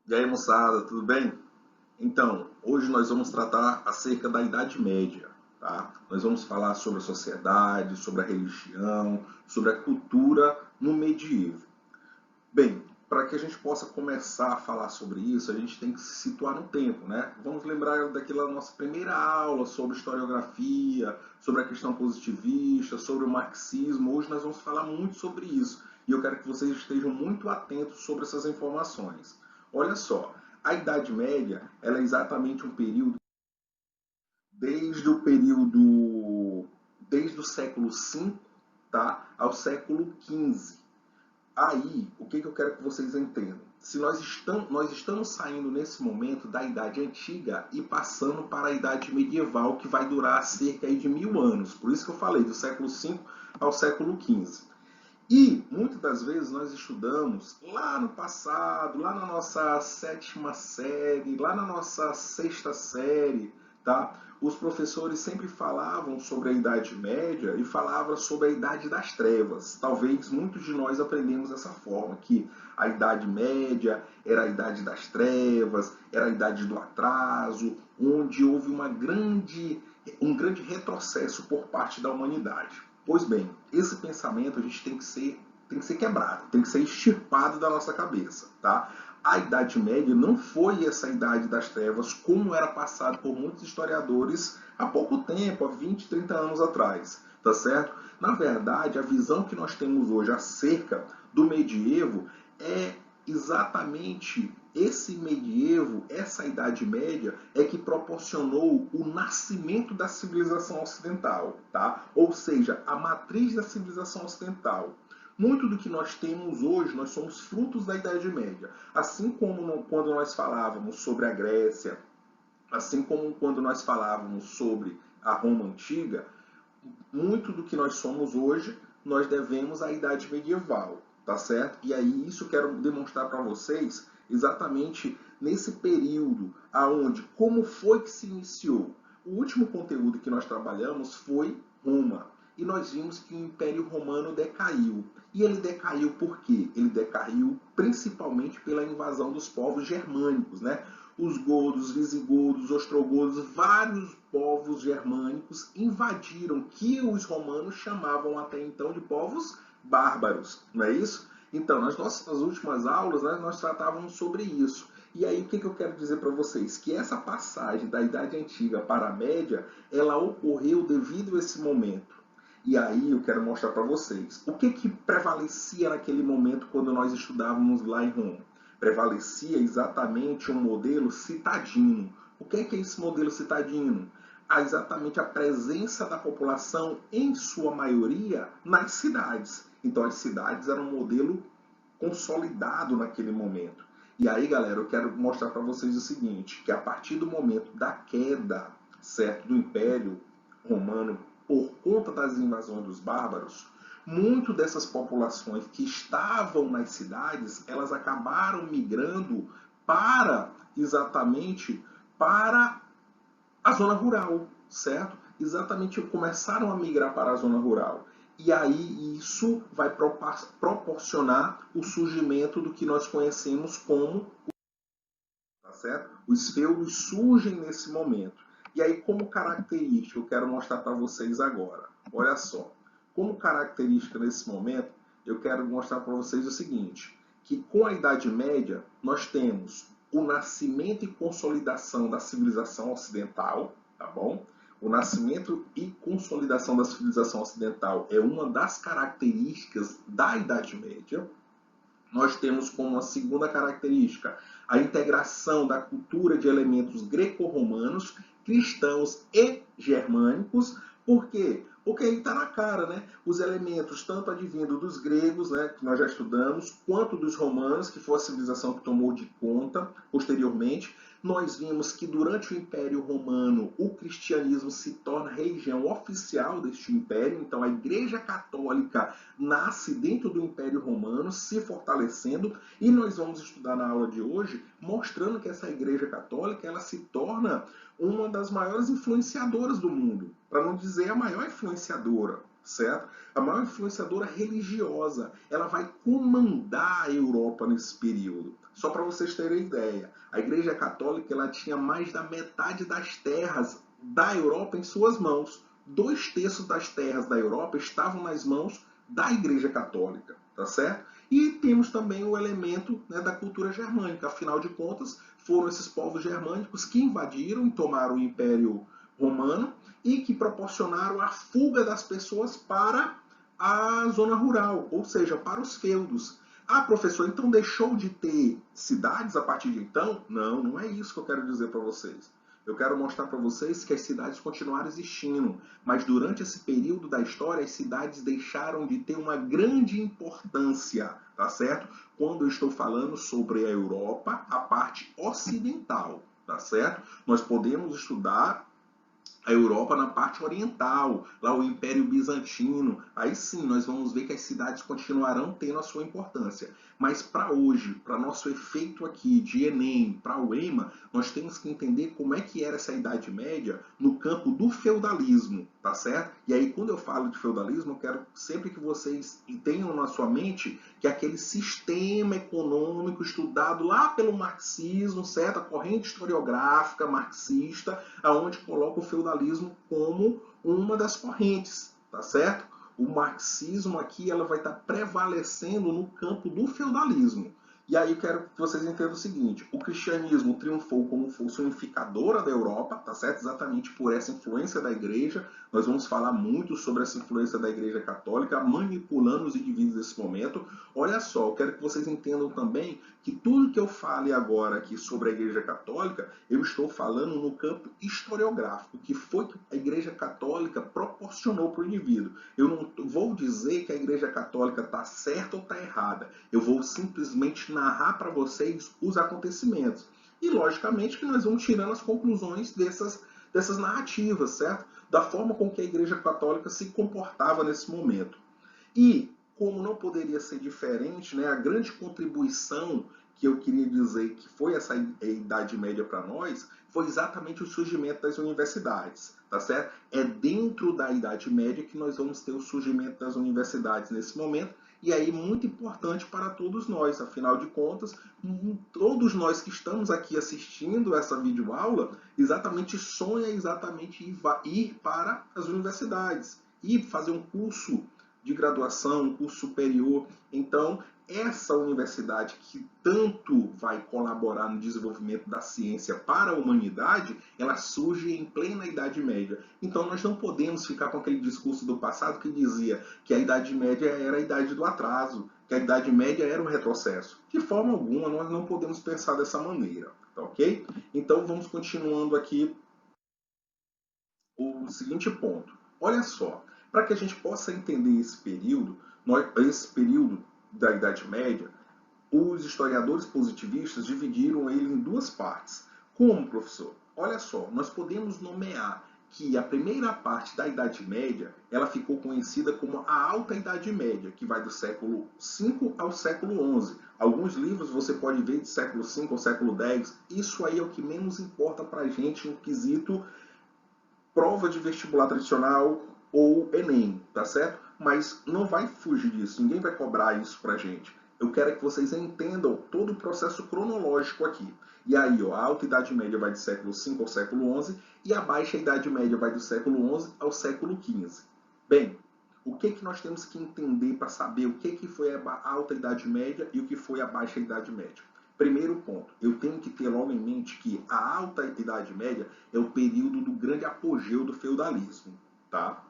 E aí, moçada, tudo bem? Então, hoje nós vamos tratar acerca da Idade Média, tá? Nós vamos falar sobre a sociedade, sobre a religião, sobre a cultura no medievo. Bem, para que a gente possa começar a falar sobre isso, a gente tem que se situar no tempo, né? Vamos lembrar daquela nossa primeira aula sobre historiografia, sobre a questão positivista, sobre o marxismo. Hoje nós vamos falar muito sobre isso e eu quero que vocês estejam muito atentos sobre essas informações. Olha só, a Idade Média ela é exatamente um período desde o século V, tá, ao século XV. Aí, o que eu quero que vocês entendam? Se nós estamos saindo nesse momento da Idade Antiga e passando para a Idade Medieval, que vai durar cerca de 1000 anos. Por isso que eu falei do século V ao século XV. E muitas das vezes nós estudamos lá no passado, lá na nossa sétima série, lá na nossa sexta série, tá? Os professores sempre falavam sobre a Idade Média e falavam sobre a Idade das Trevas. Talvez muitos de nós aprendemos dessa forma, que a Idade Média era a Idade das Trevas, era a Idade do Atraso, onde houve um grande retrocesso por parte da humanidade. Pois bem, esse pensamento a gente tem que ser quebrado, tem que ser extirpado da nossa cabeça, tá? A Idade Média não foi essa Idade das Trevas como era passado por muitos historiadores há pouco tempo, há 20, 30 anos atrás, tá certo? Na verdade, a visão que nós temos hoje acerca do medievo é exatamente esse medievo, essa Idade Média, é que proporcionou o nascimento da civilização ocidental, tá? Ou seja, a matriz da civilização ocidental. Muito do que nós temos hoje, nós somos frutos da Idade Média. Assim como quando nós falávamos sobre a Grécia, assim como quando nós falávamos sobre a Roma Antiga, muito do que nós somos hoje, nós devemos à Idade Medieval, tá certo? E aí isso eu quero demonstrar para vocês exatamente nesse período aonde como foi que se iniciou. O último conteúdo que nós trabalhamos foi Roma. E nós vimos que o Império Romano decaiu. E ele decaiu por quê? Ele decaiu principalmente pela invasão dos povos germânicos, né? Os godos, visigodos, ostrogodos, vários povos germânicos invadiram, que os romanos chamavam até então de povos bárbaros, não é isso? Então, nas nossas últimas aulas, né, nós tratávamos sobre isso. E aí, o que eu quero dizer para vocês? Que essa passagem da Idade Antiga para a Média, ela ocorreu devido a esse momento. E aí eu quero mostrar para vocês. O que prevalecia naquele momento quando nós estudávamos lá em Roma? Prevalecia exatamente um modelo citadino. O que é esse modelo citadino? Exatamente a presença da população, em sua maioria, nas cidades. Então as cidades eram um modelo consolidado naquele momento. E aí, galera, eu quero mostrar para vocês o seguinte, que a partir do momento da queda, certo, do Império Romano por conta das invasões dos bárbaros, muito dessas populações que estavam nas cidades, elas acabaram migrando para exatamente para a zona rural, certo? Exatamente começaram a migrar para a zona rural. E aí isso vai proporcionar o surgimento do que nós conhecemos como, tá certo? Os feudos surgem nesse momento. E aí, como característica, eu quero mostrar para vocês agora. Olha só. Como característica nesse momento, eu quero mostrar para vocês o seguinte, que com a Idade Média, nós temos o nascimento e consolidação da civilização ocidental, tá bom? O nascimento e consolidação da civilização ocidental é uma das características da Idade Média. Nós temos como uma segunda característica a integração da cultura de elementos greco-romanos, cristãos e germânicos. Por quê? Porque aí está na cara, né? Os elementos, tanto advindo dos gregos, né, que nós já estudamos, quanto dos romanos, que foi a civilização que tomou de conta posteriormente. Nós vimos que durante o Império Romano o cristianismo se torna religião oficial deste império, então a Igreja Católica nasce dentro do Império Romano, se fortalecendo, e nós vamos estudar na aula de hoje mostrando que essa Igreja Católica ela se torna uma das maiores influenciadoras do mundo, para não dizer a maior influenciadora, certo? A maior influenciadora religiosa. Ela vai comandar a Europa nesse período. Só para vocês terem ideia, a Igreja Católica ela tinha mais da metade das terras da Europa em suas mãos. 2/3 das terras da Europa estavam nas mãos da Igreja Católica, tá certo? E temos também o elemento, né, da cultura germânica. Afinal de contas, foram esses povos germânicos que invadiram e tomaram o Império Romano e que proporcionaram a fuga das pessoas para a zona rural, ou seja, para os feudos. Ah, professor, então deixou de ter cidades a partir de então? Não, não é isso que eu quero dizer para vocês. Eu quero mostrar para vocês que as cidades continuaram existindo, mas durante esse período da história, as cidades deixaram de ter uma grande importância, tá certo? Quando eu estou falando sobre a Europa, a parte ocidental, tá certo? Nós podemos estudar a Europa na parte oriental, lá o Império Bizantino. Aí sim, nós vamos ver que as cidades continuarão tendo a sua importância. Mas para hoje, para nosso efeito aqui de Enem, para o EMA, nós temos que entender como é que era essa Idade Média no campo do feudalismo, tá certo? E aí, quando eu falo de feudalismo, eu quero sempre que vocês tenham na sua mente que é aquele sistema econômico estudado lá pelo marxismo, certo? A corrente historiográfica marxista, aonde coloca o feudalismo como uma das correntes, tá certo? O marxismo aqui ela vai estar prevalecendo no campo do feudalismo. E aí eu quero que vocês entendam o seguinte, o cristianismo triunfou como força unificadora da Europa, tá certo? Exatamente por essa influência da igreja. Nós vamos falar muito sobre essa influência da igreja católica, manipulando os indivíduos nesse momento. Olha só, eu quero que vocês entendam também que tudo que eu fale agora aqui sobre a igreja católica, eu estou falando no campo historiográfico, que foi que a igreja católica proporcionou para o indivíduo. Eu não vou dizer que a igreja católica está certa ou está errada. Eu vou simplesmente narrar para vocês os acontecimentos. E, logicamente, que nós vamos tirando as conclusões dessas narrativas, certo? Da forma com que a Igreja Católica se comportava nesse momento. E, como não poderia ser diferente, né, a grande contribuição que eu queria dizer que foi essa Idade Média para nós, foi exatamente o surgimento das universidades, tá certo? É dentro da Idade Média que nós vamos ter o surgimento das universidades nesse momento, e aí muito importante para todos nós, afinal de contas, todos nós que estamos aqui assistindo essa videoaula, exatamente sonha ir para as universidades, e fazer um curso de graduação, um curso superior. Então, essa universidade que tanto vai colaborar no desenvolvimento da ciência para a humanidade, ela surge em plena Idade Média. Então nós não podemos ficar com aquele discurso do passado que dizia que a Idade Média era a idade do atraso, que a Idade Média era um retrocesso. De forma alguma, nós não podemos pensar dessa maneira, tá ok? Então vamos continuando aqui o seguinte ponto. Olha só, para que a gente possa entender esse período da Idade Média, os historiadores positivistas dividiram ele em duas partes. Como, professor? Olha só, nós podemos nomear que a primeira parte da Idade Média, ela ficou conhecida como a Alta Idade Média, que vai do século V ao século XI. Alguns livros você pode ver de século V ao século X. Isso aí é o que menos importa para a gente no quesito prova de vestibular tradicional ou Enem, tá certo? Mas não vai fugir disso, ninguém vai cobrar isso pra gente. Eu quero que vocês entendam todo o processo cronológico aqui. E aí, ó, a Alta Idade Média vai do século V ao século XI e a Baixa Idade Média vai do século XI ao século XV. Bem, o que nós temos que entender para saber o que foi a Alta Idade Média e o que foi a Baixa Idade Média? Primeiro ponto, eu tenho que ter logo em mente que a Alta Idade Média é o período do grande apogeu do feudalismo, tá?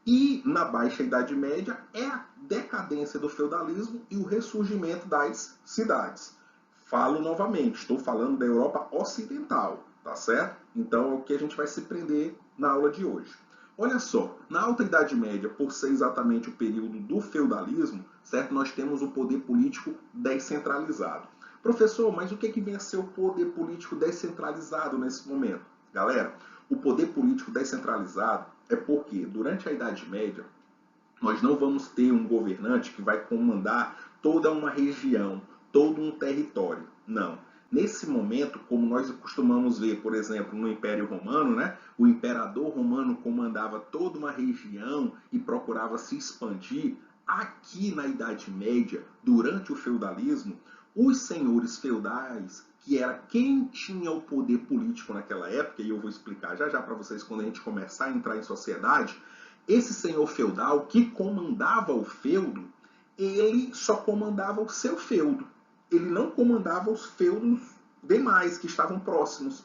E na Baixa Idade Média é a decadência do feudalismo e o ressurgimento das cidades. Falo novamente, estou falando da Europa Ocidental, tá certo? Então é o que a gente vai se prender na aula de hoje. Olha só, na Alta Idade Média, por ser exatamente o período do feudalismo, certo? Nós temos o poder político descentralizado. Professor, mas o que vem a ser o poder político descentralizado nesse momento? Galera, o poder político descentralizado é porque, durante a Idade Média, nós não vamos ter um governante que vai comandar toda uma região, todo um território. Não. Nesse momento, como nós costumamos ver, por exemplo, no Império Romano, né, o imperador romano comandava toda uma região e procurava se expandir. Aqui na Idade Média, durante o feudalismo, os senhores feudais, que era quem tinha o poder político naquela época, e eu vou explicar já já para vocês quando a gente começar a entrar em sociedade, esse senhor feudal que comandava o feudo, ele só comandava o seu feudo. Ele não comandava os feudos demais que estavam próximos.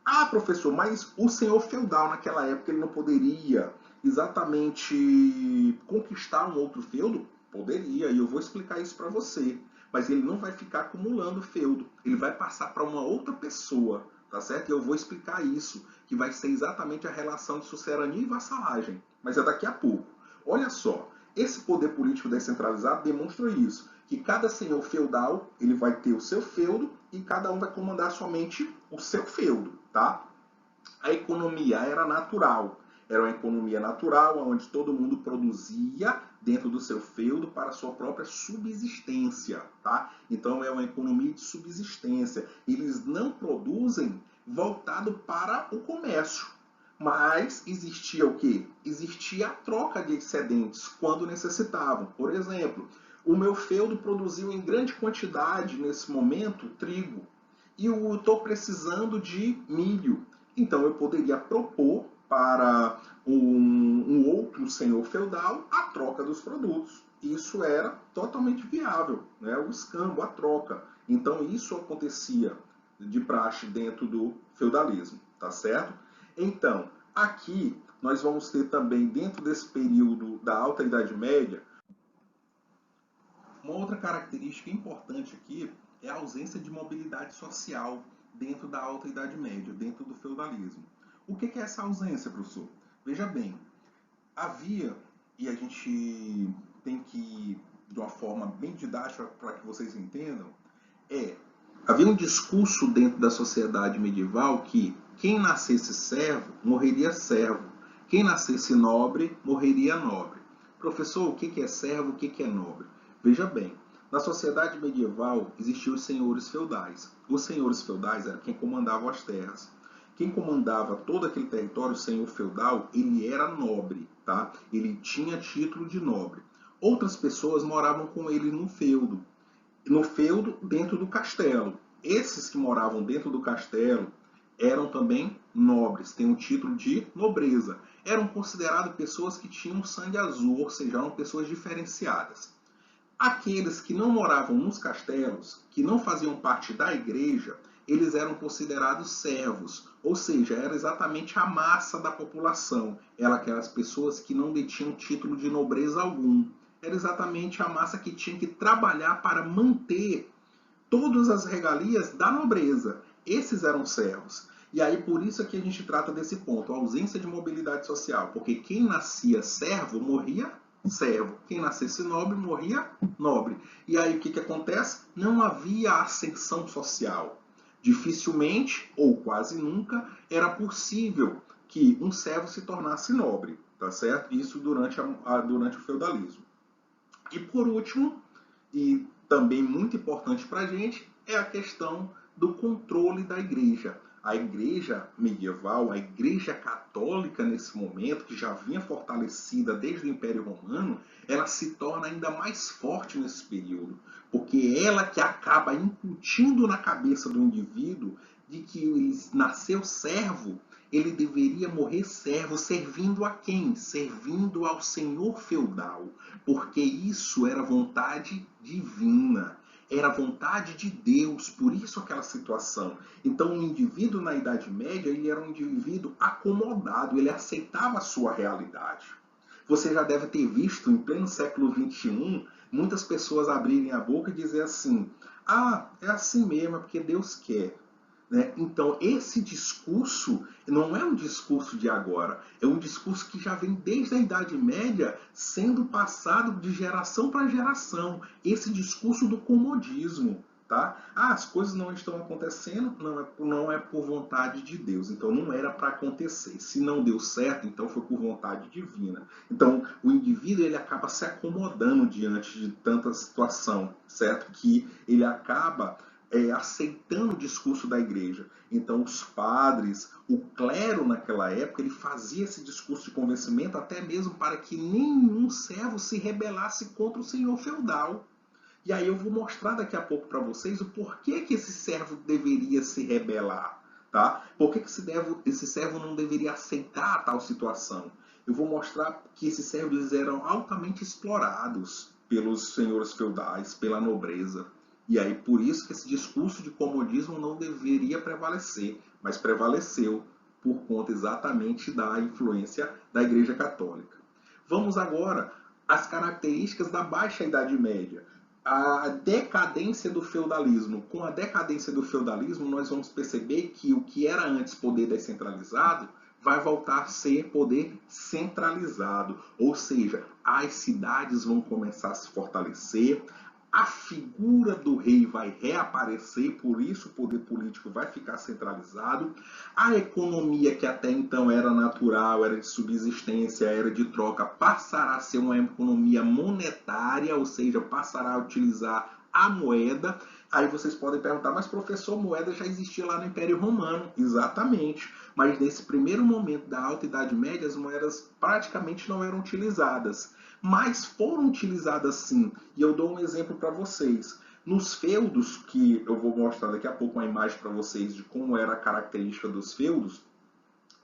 Ah, professor, mas o senhor feudal naquela época ele não poderia exatamente conquistar um outro feudo? Poderia, e eu vou explicar isso para você. Mas ele não vai ficar acumulando feudo. Ele vai passar para uma outra pessoa, tá certo? E eu vou explicar isso, que vai ser exatamente a relação de sucerania e vassalagem. Mas é daqui a pouco. Olha só, esse poder político descentralizado demonstra isso, que cada senhor feudal ele vai ter o seu feudo e cada um vai comandar somente o seu feudo, tá? A economia era natural. Era uma economia natural, onde todo mundo produzia dentro do seu feudo para a sua própria subsistência, tá? Então é uma economia de subsistência. Eles não produzem voltado para o comércio. Mas existia o quê? Existia a troca de excedentes quando necessitavam. Por exemplo, o meu feudo produziu em grande quantidade, nesse momento, trigo. E eu estou precisando de milho. Então eu poderia propor para um outro senhor feudal a troca dos produtos. Isso era totalmente viável, né? O escambo, a troca. Então isso acontecia de praxe dentro do feudalismo, tá certo? Então, aqui nós vamos ter também, dentro desse período da Alta Idade Média, uma outra característica importante aqui é a ausência de mobilidade social dentro da Alta Idade Média, dentro do feudalismo. O que é essa ausência, professor? Veja bem, havia, e a gente tem que, de uma forma bem didática para que vocês entendam, havia um discurso dentro da sociedade medieval que quem nascesse servo, morreria servo. Quem nascesse nobre, morreria nobre. Professor, o que é servo, o que é nobre? Veja bem, na sociedade medieval existiam os senhores feudais. Os senhores feudais eram quem comandava as terras. Quem comandava todo aquele território, o senhor feudal, ele era nobre, tá? Ele tinha título de nobre. Outras pessoas moravam com ele no feudo dentro do castelo. Esses que moravam dentro do castelo eram também nobres, têm um título de nobreza. Eram consideradas pessoas que tinham sangue azul, ou seja, eram pessoas diferenciadas. Aqueles que não moravam nos castelos, que não faziam parte da igreja, eles eram considerados servos, ou seja, era exatamente a massa da população. Eram aquelas pessoas que não detinham título de nobreza algum. Era exatamente a massa que tinha que trabalhar para manter todas as regalias da nobreza. Esses eram servos. E aí por isso é que a gente trata desse ponto, a ausência de mobilidade social, porque quem nascia servo morria servo, quem nascesse nobre morria nobre. E aí o que acontece? Não havia ascensão social. Dificilmente, ou quase nunca, era possível que um servo se tornasse nobre, tá certo? Isso durante o feudalismo. E por último, e também muito importante para a gente, é a questão do controle da igreja. A igreja medieval, a igreja católica nesse momento, que já vinha fortalecida desde o Império Romano, ela se torna ainda mais forte nesse período, porque ela que acaba incutindo na cabeça do indivíduo de que ele nasceu servo, ele deveria morrer servo, servindo a quem? Servindo ao senhor feudal, porque isso era vontade divina, era vontade de Deus, por isso aquela situação. Então o indivíduo na Idade Média, ele era um indivíduo acomodado, ele aceitava a sua realidade. Você já deve ter visto, em pleno século XXI, muitas pessoas abrirem a boca e dizer assim, é assim mesmo, é porque Deus quer. Né? Então, esse discurso não é um discurso de agora, é um discurso que já vem desde a Idade Média sendo passado de geração para geração. Esse discurso do comodismo. Tá? As coisas não estão acontecendo, não é por vontade de Deus. Então, não era para acontecer. Se não deu certo, então foi por vontade divina. Então, o indivíduo ele acaba se acomodando diante de tanta situação, certo? Que ele acaba aceitando o discurso da igreja. Então, os padres, o clero naquela época, ele fazia esse discurso de convencimento até mesmo para que nenhum servo se rebelasse contra o senhor feudal. E aí eu vou mostrar daqui a pouco para vocês o porquê que esse servo deveria se rebelar. Tá? Por que esse servo não deveria aceitar tal situação? Eu vou mostrar que esses servos eram altamente explorados pelos senhores feudais, pela nobreza. E aí por isso que esse discurso de comodismo não deveria prevalecer, mas prevaleceu por conta exatamente da influência da Igreja Católica. Vamos agora às características da Baixa Idade Média. A decadência do feudalismo. Com a decadência do feudalismo, nós vamos perceber que o que era antes poder descentralizado vai voltar a ser poder centralizado. Ou seja, as cidades vão começar a se fortalecer, a figura do rei vai reaparecer, por isso o poder político vai ficar centralizado. A economia, que até então era natural, era de subsistência, era de troca, passará a ser uma economia monetária, ou seja, passará a utilizar a moeda. Aí vocês podem perguntar, mas professor, moeda já existia lá no Império Romano. Exatamente. Mas nesse primeiro momento da Alta Idade Média, as moedas praticamente não eram utilizadas. Mas foram utilizadas sim. E eu dou um exemplo para vocês. Nos feudos, que eu vou mostrar daqui a pouco uma imagem para vocês de como era a característica dos feudos,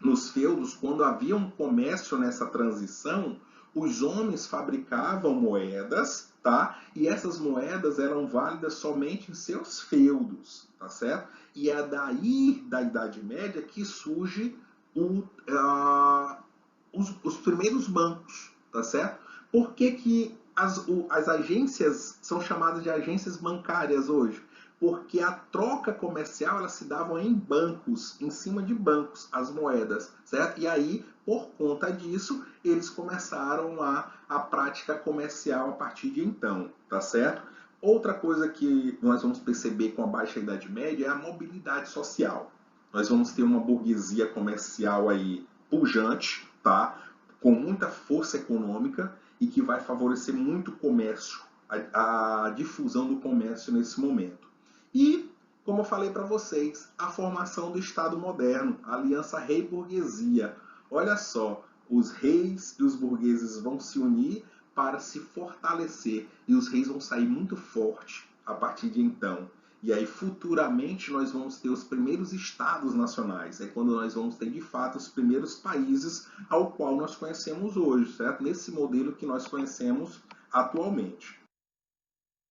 nos feudos, quando havia um comércio nessa transição, os homens fabricavam moedas, tá? E essas moedas eram válidas somente em seus feudos, tá certo? E é daí, da Idade Média, que surge os primeiros bancos, tá certo? Por que as agências são chamadas de agências bancárias hoje? Porque a troca comercial ela se dava em bancos, em cima de bancos, as moedas, certo? E aí, por conta disso, eles começaram a prática comercial a partir de então, tá certo? Outra coisa que nós vamos perceber com a Baixa Idade Média é a mobilidade social. Nós vamos ter uma burguesia comercial aí pujante, tá? Com muita força econômica e que vai favorecer muito o comércio, a difusão do comércio nesse momento. E, como eu falei para vocês, a formação do Estado moderno, a aliança rei-burguesia. Olha só, os reis e os burgueses vão se unir para se fortalecer e os reis vão sair muito fortes a partir de então. E aí, futuramente, nós vamos ter os primeiros estados nacionais. É quando nós vamos ter, de fato, os primeiros países ao qual nós conhecemos hoje, certo? Nesse modelo que nós conhecemos atualmente.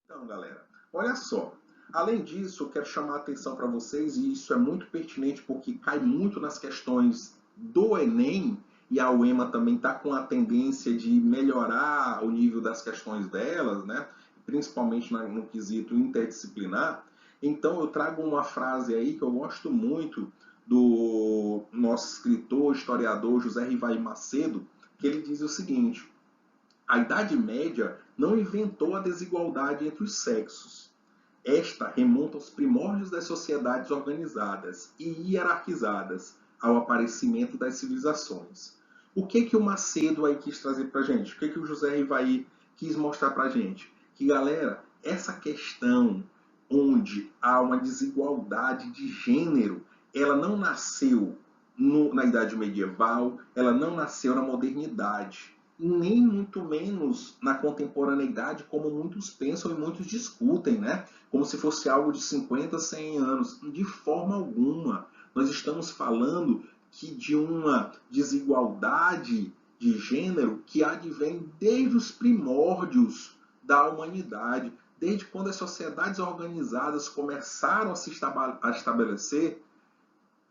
Então, galera, olha só. Além disso, eu quero chamar a atenção para vocês, e isso é muito pertinente porque cai muito nas questões do Enem, e a UEMA também está com a tendência de melhorar o nível das questões delas, né? Principalmente no quesito interdisciplinar. Então, eu trago uma frase aí que eu gosto muito do nosso escritor, historiador José Rivaí Macedo, que ele diz o seguinte: a Idade Média não inventou a desigualdade entre os sexos. Esta remonta aos primórdios das sociedades organizadas e hierarquizadas, ao aparecimento das civilizações. O que o Macedo aí quis trazer para a gente? O que o José Rivaí quis mostrar para a gente? Que, galera, essa questão onde há uma desigualdade de gênero, ela não nasceu na Idade Medieval, ela não nasceu na modernidade, nem muito menos na contemporaneidade, como muitos pensam e muitos discutem, né? Como se fosse algo de 50, 100 anos. De forma alguma. Nós estamos falando de uma desigualdade de gênero que advém desde os primórdios da humanidade, desde quando as sociedades organizadas começaram a se estabelecer.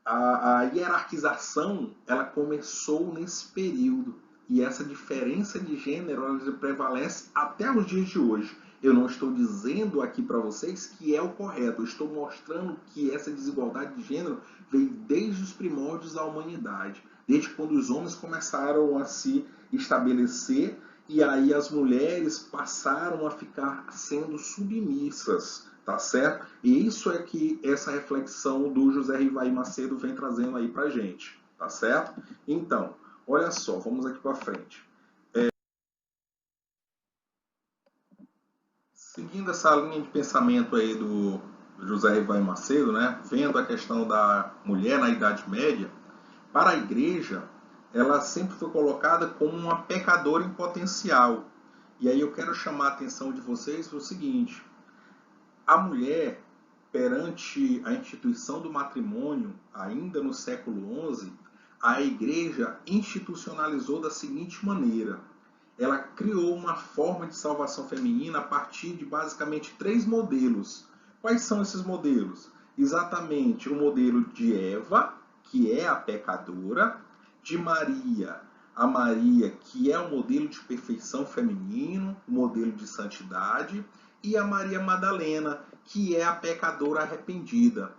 A hierarquização ela começou nesse período. E essa diferença de gênero ela prevalece até os dias de hoje. Eu não estou dizendo aqui para vocês que é o correto, eu estou mostrando que essa desigualdade de gênero veio desde os primórdios da humanidade, desde quando os homens começaram a se estabelecer e aí as mulheres passaram a ficar sendo submissas, tá certo? E isso é que essa reflexão do José Rivaí Macedo vem trazendo aí pra gente, tá certo? Então, olha só, vamos aqui para frente. Seguindo essa linha de pensamento aí do José Rivail Macedo, né, vendo a questão da mulher na Idade Média, para a igreja, ela sempre foi colocada como uma pecadora em potencial. E aí eu quero chamar a atenção de vocês para o seguinte: a mulher, perante a instituição do matrimônio, ainda no século XI, a igreja institucionalizou da seguinte maneira: ela criou uma forma de salvação feminina a partir de basicamente 3 modelos. Quais são esses modelos? Exatamente o modelo de Eva, que é a pecadora, de Maria, a Maria, que é o modelo de perfeição feminino, o modelo de santidade, e a Maria Madalena, que é a pecadora arrependida.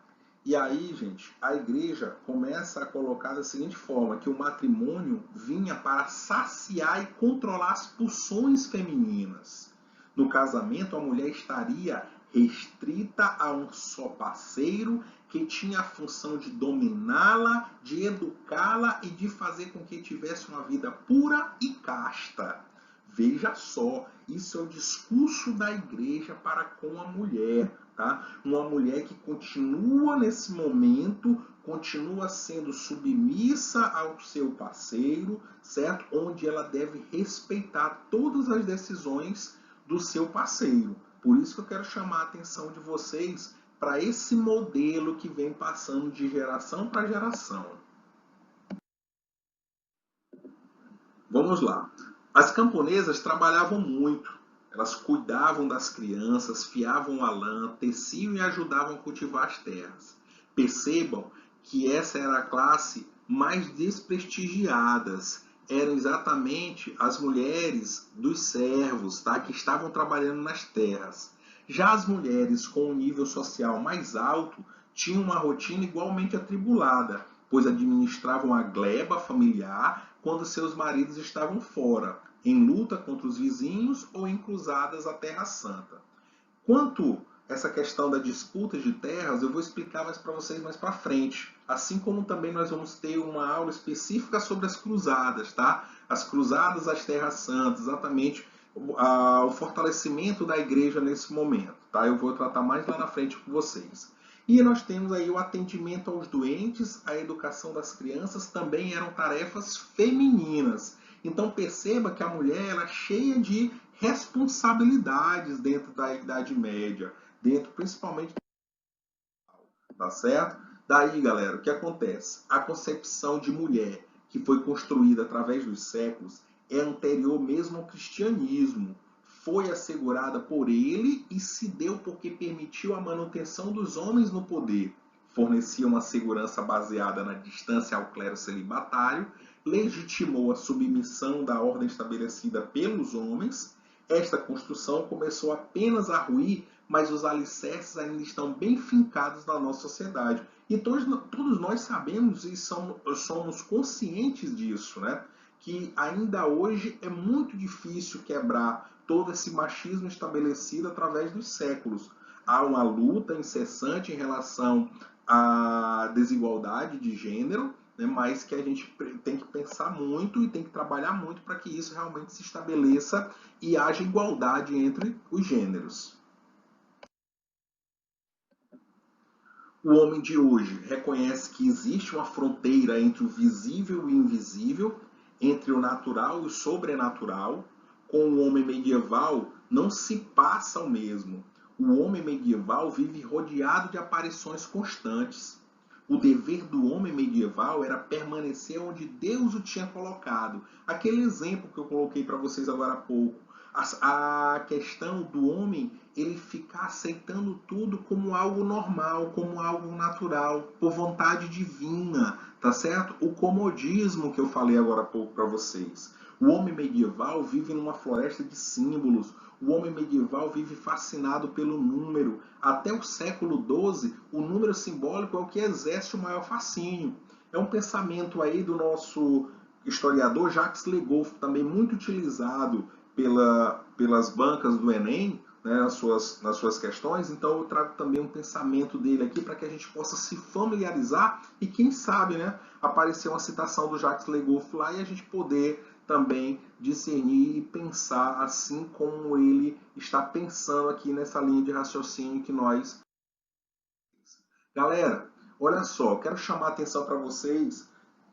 E aí, gente, a igreja começa a colocar da seguinte forma, que o matrimônio vinha para saciar e controlar as pulsões femininas. No casamento, a mulher estaria restrita a um só parceiro que tinha a função de dominá-la, de educá-la e de fazer com que tivesse uma vida pura e casta. Veja só, isso é o discurso da igreja para com a mulher, tá? Uma mulher que continua nesse momento, continua sendo submissa ao seu parceiro, certo? Onde ela deve respeitar todas as decisões do seu parceiro. Por isso que eu quero chamar a atenção de vocês para esse modelo que vem passando de geração para geração. Vamos lá. As camponesas trabalhavam muito. Elas cuidavam das crianças, fiavam a lã, teciam e ajudavam a cultivar as terras. Percebam que essa era a classe mais desprestigiadas. Eram exatamente as mulheres dos servos, tá? Que estavam trabalhando nas terras. Já as mulheres com um nível social mais alto tinham uma rotina igualmente atribulada, pois administravam a gleba familiar quando seus maridos estavam fora, em luta contra os vizinhos ou em cruzadas à Terra Santa. Quanto essa questão da disputa de terras, eu vou explicar mais para vocês mais para frente. Assim como também nós vamos ter uma aula específica sobre as cruzadas, tá? As cruzadas às Terras Santas, exatamente o fortalecimento da igreja nesse momento, tá? Eu vou tratar mais lá na frente com vocês. E nós temos aí o atendimento aos doentes, a educação das crianças também eram tarefas femininas. Então perceba que a mulher ela é cheia de responsabilidades dentro da Idade Média, dentro principalmente, tá certo? Daí, galera, o que acontece? A concepção de mulher que foi construída através dos séculos é anterior mesmo ao cristianismo. Foi assegurada por ele e se deu porque permitiu a manutenção dos homens no poder. Fornecia uma segurança baseada na distância ao clero celibatário, legitimou a submissão da ordem estabelecida pelos homens. Esta construção começou apenas a ruir, mas os alicerces ainda estão bem fincados na nossa sociedade. E todos nós sabemos e somos conscientes disso, né? Que ainda hoje é muito difícil quebrar todo esse machismo estabelecido através dos séculos. Há uma luta incessante em relação à desigualdade de gênero, né, mas que a gente tem que pensar muito e tem que trabalhar muito para que isso realmente se estabeleça e haja igualdade entre os gêneros. O homem de hoje reconhece que existe uma fronteira entre o visível e o invisível, entre o natural e o sobrenatural. Com o homem medieval não se passa o mesmo. O homem medieval vive rodeado de aparições constantes. O dever do homem medieval era permanecer onde Deus o tinha colocado. Aquele exemplo que eu coloquei para vocês agora há pouco. A questão do homem ele ficar aceitando tudo como algo normal, como algo natural, por vontade divina, tá certo? O comodismo que eu falei agora há pouco para vocês. O homem medieval vive numa floresta de símbolos. O homem medieval vive fascinado pelo número. Até o século XII, o número simbólico é o que exerce o maior fascínio. É um pensamento aí do nosso historiador Jacques Le Goff, também muito utilizado pelas bancas do Enem, né, nas suas questões. Então eu trago também um pensamento dele aqui para que a gente possa se familiarizar e quem sabe, né, aparecer uma citação do Jacques Le Goff lá e a gente poder também discernir e pensar assim como ele está pensando aqui nessa linha de raciocínio que nós Galera, olha só, quero chamar a atenção para vocês,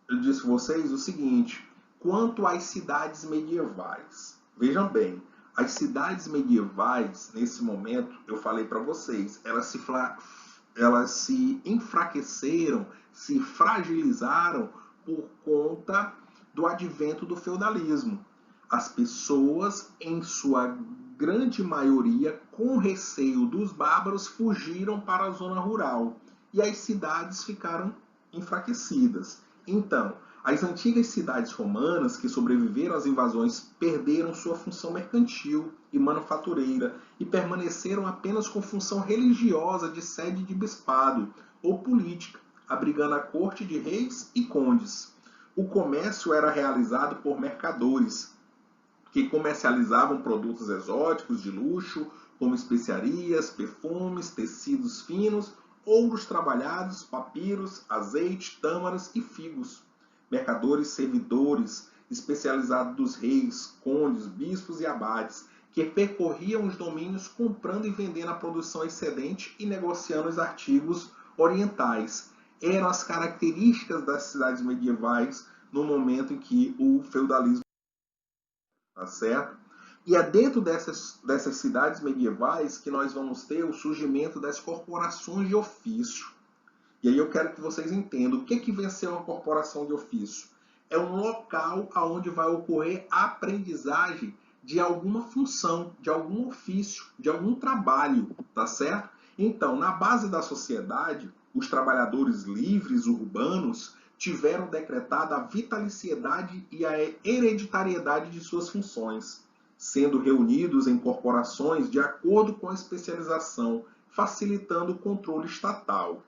eu disse a vocês o seguinte, quanto às cidades medievais. Vejam bem, as cidades medievais, nesse momento, eu falei para vocês, elas se enfraqueceram, se fragilizaram por conta do advento do feudalismo. As pessoas, em sua grande maioria, com receio dos bárbaros, fugiram para a zona rural e as cidades ficaram enfraquecidas. Então, as antigas cidades romanas que sobreviveram às invasões perderam sua função mercantil e manufatureira e permaneceram apenas com função religiosa de sede de bispado ou política, abrigando a corte de reis e condes. O comércio era realizado por mercadores, que comercializavam produtos exóticos de luxo, como especiarias, perfumes, tecidos finos, ouros trabalhados, papiros, azeite, tâmaras e figos. Mercadores servidores, especializados dos reis, condes, bispos e abades, que percorriam os domínios comprando e vendendo a produção excedente e negociando os artigos orientais. Eram as características das cidades medievais no momento em que o feudalismo, tá certo? E é dentro dessas cidades medievais que nós vamos ter o surgimento das corporações de ofício. E aí eu quero que vocês entendam o que vem a ser uma corporação de ofício. É um local onde vai ocorrer a aprendizagem de alguma função, de algum ofício, de algum trabalho, tá certo? Então, na base da sociedade, os trabalhadores livres urbanos tiveram decretada a vitaliciedade e a hereditariedade de suas funções, sendo reunidos em corporações de acordo com a especialização, facilitando o controle estatal.